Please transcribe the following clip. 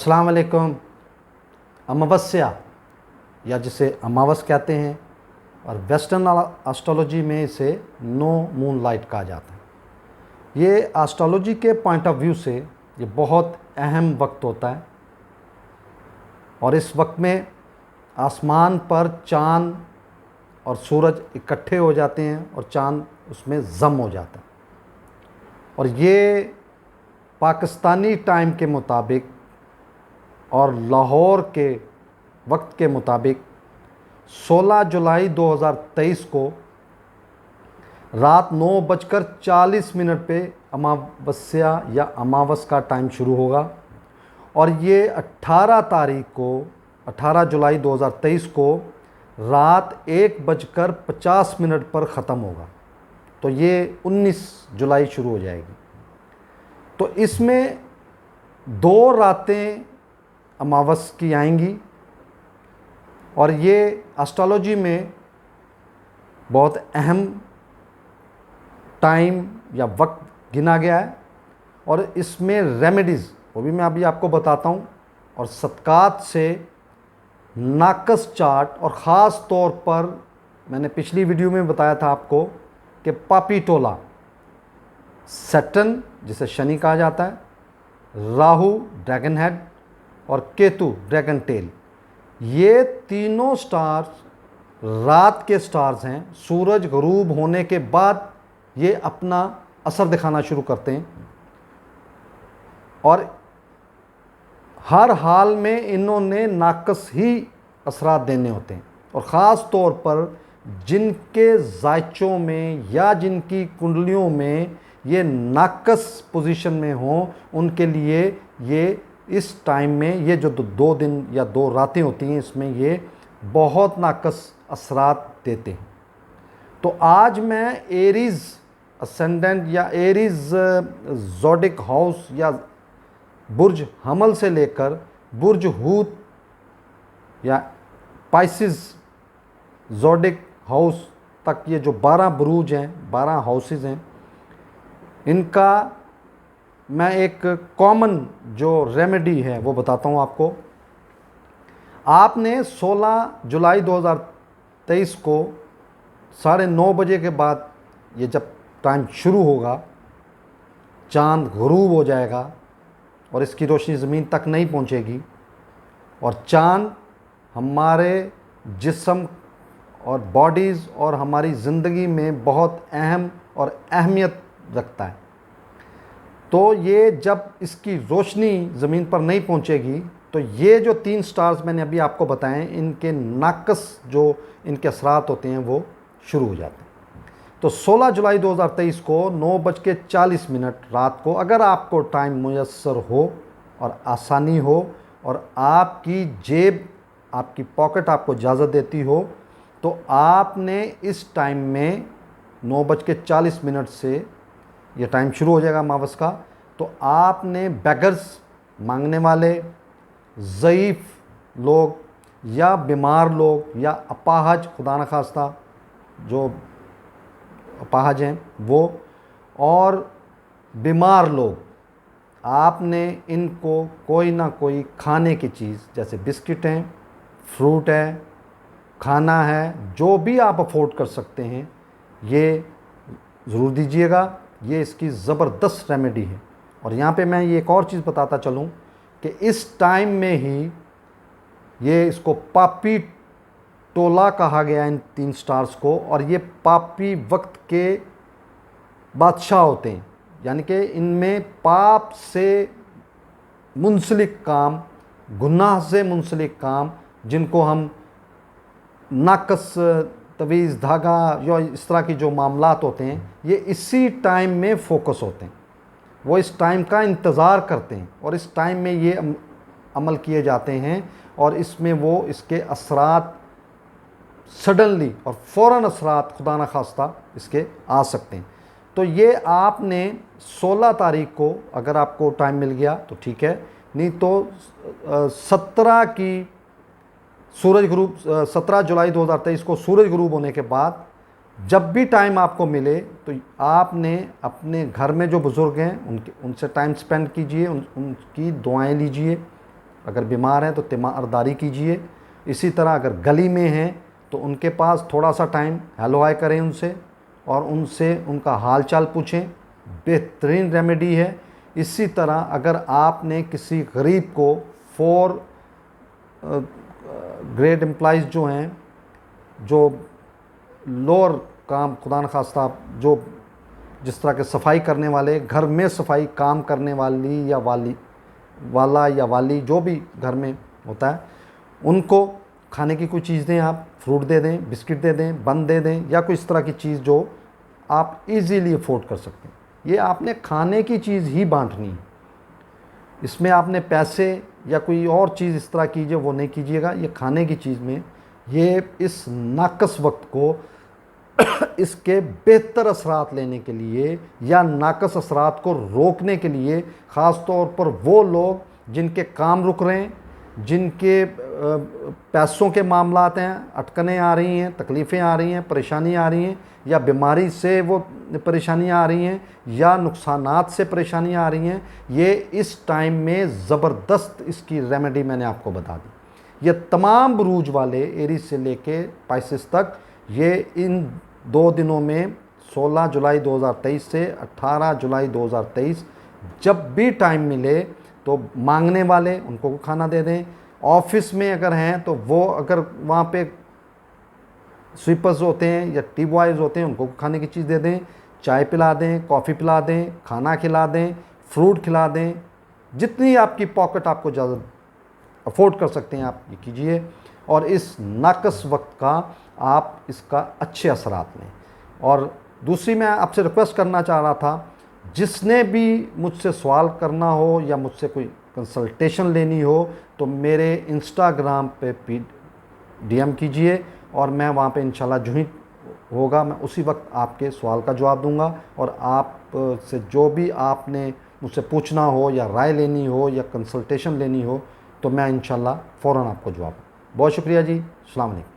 अस्सलाम वालेकुम। अमावस्या या जिसे अमावस कहते हैं और वेस्टर्न एस्ट्रोलॉजी में इसे नो मून लाइट कहा जाता है। ये एस्ट्रोलॉजी के पॉइंट ऑफ व्यू से ये बहुत अहम वक्त होता है और इस वक्त में आसमान पर चाँद और सूरज इकट्ठे हो जाते हैं और चाँद उसमें ज़म हो जाता है। और ये पाकिस्तानी टाइम के मुताबिक और लाहौर के वक्त के मुताबिक 16 जुलाई 2023 को रात 9:40 पे अमावस्या या अमावस का टाइम शुरू होगा और ये 18 जुलाई 2023 को रात 1:50 पर ख़त्म होगा। तो ये 19 जुलाई शुरू हो जाएगी। तो इसमें 2 रातें अमावस की आएंगी और ये एस्ट्रोलॉजी में बहुत अहम टाइम या वक्त गिना गया है और इसमें रेमेडीज़ वो भी मैं अभी आपको बताता हूँ। और सदक़ात से नाकस चार्ट और ख़ास तौर पर मैंने पिछली वीडियो में बताया था आपको कि पापी टोला, सैटर्न जिसे शनि कहा जाता है, राहु ड्रैगन हेड और केतु ड्रैगन टेल, ये तीनों स्टार्स रात के स्टार्स हैं। सूरज गरूब होने के बाद ये अपना असर दिखाना शुरू करते हैं और हर हाल में इन्होंने नाकस ही असरात देने होते हैं। और ख़ास तौर पर जिनके जायचों में या जिनकी कुंडलियों में ये नाकस पोजीशन में हों, उनके लिए ये इस टाइम में ये जो 2 दिन या 2 रातें होती हैं इसमें ये बहुत नाकस असरात देते हैं। तो आज मैं एरीज़ असेंडेंट या एरीज़ ज़ोडिक हाउस या बुर्ज हमल से लेकर बुर्ज हूत या पाइसिस ज़ोडिक हाउस तक ये जो 12 बुरूज हैं, 12 हाउसेस हैं, इनका मैं एक कॉमन जो रेमेडी है वो बताता हूँ आपको। आपने 16 जुलाई 2023 को 9:30 बजे के बाद ये जब टाइम शुरू होगा, चाँद गुरूब हो जाएगा और इसकी रोशनी ज़मीन तक नहीं पहुँचेगी और चाँद हमारे जिस्म और बॉडीज़ और हमारी ज़िंदगी में बहुत अहम और अहमियत रखता है। तो ये जब इसकी रोशनी ज़मीन पर नहीं पहुंचेगी तो ये जो 3 स्टार्स मैंने अभी आपको बताए इनके नाकस जो इनके असरात होते हैं वो शुरू हो जाते हैं। तो 16 जुलाई 2023 को 9:40 रात को अगर आपको टाइम मुयस्सर हो और आसानी हो और आपकी जेब, आपकी पॉकेट आपको इजाज़त देती हो तो आपने इस टाइम में 9:40 से ये टाइम शुरू हो जाएगा अमावस का। तो आपने बेगर्स, मांगने वाले, ज़ईफ़ लोग या बीमार लोग या अपाहज, खुदा न खास्ता जो अपाहज हैं वो, और बीमार लोग, आपने इनको कोई ना कोई खाने की चीज़ जैसे बिस्किट हैं, फ्रूट है, खाना है, जो भी आप अफोर्ड कर सकते हैं ये ज़रूर दीजिएगा। ये इसकी ज़बरदस्त रेमेडी है। और यहाँ पे मैं ये एक और चीज़ बताता चलूँ कि इस टाइम में ही ये इसको पापी टोला कहा गया इन 3 स्टार्स को। और ये पापी वक्त के बादशाह होते हैं, यानी कि इनमें पाप से मुंसलिक काम, गुनाह से मुंसलिक काम, जिनको हम नाकस, तवीज़, धागा या इस तरह की जो मामलात होते हैं ये इसी टाइम में फ़ोकस होते हैं। वो इस टाइम का इंतज़ार करते हैं और इस टाइम में ये अमल किए जाते हैं और इसमें वो इसके असरात सडनली और फ़ौरन असरात खुदा न खास्ता इसके आ सकते हैं। तो ये आपने 16 तारीख को अगर आपको टाइम मिल गया तो ठीक है, नहीं तो 17 की सूरज ग्रूब 17 जुलाई 2023 को सूरज ग्रूब होने के बाद जब भी टाइम आपको मिले तो आपने अपने घर में जो बुज़ुर्ग हैं उनसे टाइम स्पेंड कीजिए, उनकी दुआएं लीजिए, अगर बीमार हैं तो तीमारदारी कीजिए। इसी तरह अगर गली में हैं तो उनके पास थोड़ा सा टाइम हेलो हाय करें उनसे, और उनसे उनका हाल चाल पूछें, बेहतरीन रेमेडी है। इसी तरह अगर आपने किसी गरीब को 4 ग्रेड एम्प्लॉइज़ जो हैं, जो लोअर काम, खुदा न खास्ता जो जिस तरह के सफाई करने वाले, घर में सफाई काम करने वाली या वाला या वाली जो भी घर में होता है, उनको खाने की कोई चीज़ दें, आप फ्रूट दे दें, बिस्किट दे दें, बन दे दें, या कोई इस तरह की चीज़ जो आप इजीली अफोर्ड कर सकते हैं। ये आपने खाने की चीज़ ही बांटनी है, इसमें आपने पैसे या कोई और चीज़ इस तरह कीजिए वो नहीं कीजिएगा। ये खाने की चीज़ में ये इस नाकस वक्त को इसके बेहतर असरात लेने के लिए या नाकस असरात को रोकने के लिए, ख़ास तौर पर वो लोग जिनके काम रुक रहे हैं, जिनके पैसों के मामलात हैं, अटकनें आ रही हैं, तकलीफ़ें आ रही हैं, परेशानी आ रही हैं, या बीमारी से वो परेशानियां आ रही हैं, या नुकसानात से परेशानियां आ रही हैं, ये इस टाइम में ज़बरदस्त इसकी रेमेडी मैंने आपको बता दी। ये तमाम बुरूज वाले एरीज से लेके पाइसेस तक, ये इन 2 दिनों में 16 जुलाई 2023 से 18 जुलाई 2023 जब भी टाइम मिले तो मांगने वाले उनको खाना दे दें। ऑफिस में अगर हैं तो वो अगर वहाँ पे स्वीपर्स होते हैं या टी बॉयज़ होते हैं, उनको खाने की चीज़ दे दें, चाय पिला दें, कॉफ़ी पिला दें, खाना खिला दें, फ्रूट खिला दें। जितनी आपकी पॉकेट आपको ज़्यादा अफोर्ड कर सकते हैं आप ये कीजिए, और इस नाकस वक्त का आप इसका अच्छे असरात लें। और दूसरी मैं आपसे रिक्वेस्ट करना चाह रहा था, जिसने भी मुझसे सवाल करना हो या मुझसे कोई कंसल्टेशन लेनी हो तो मेरे इंस्टाग्राम पे DM कीजिए, और मैं वहाँ पे इंशाल्लाह जो ही होगा मैं उसी वक्त आपके सवाल का जवाब दूंगा। और आप से जो भी आपने मुझसे पूछना हो या राय लेनी हो या कंसल्टेशन लेनी हो तो मैं इंशाल्लाह फ़ौरन आपको जवाब। बहुत शुक्रिया जी। अस्सलाम वालेकुम।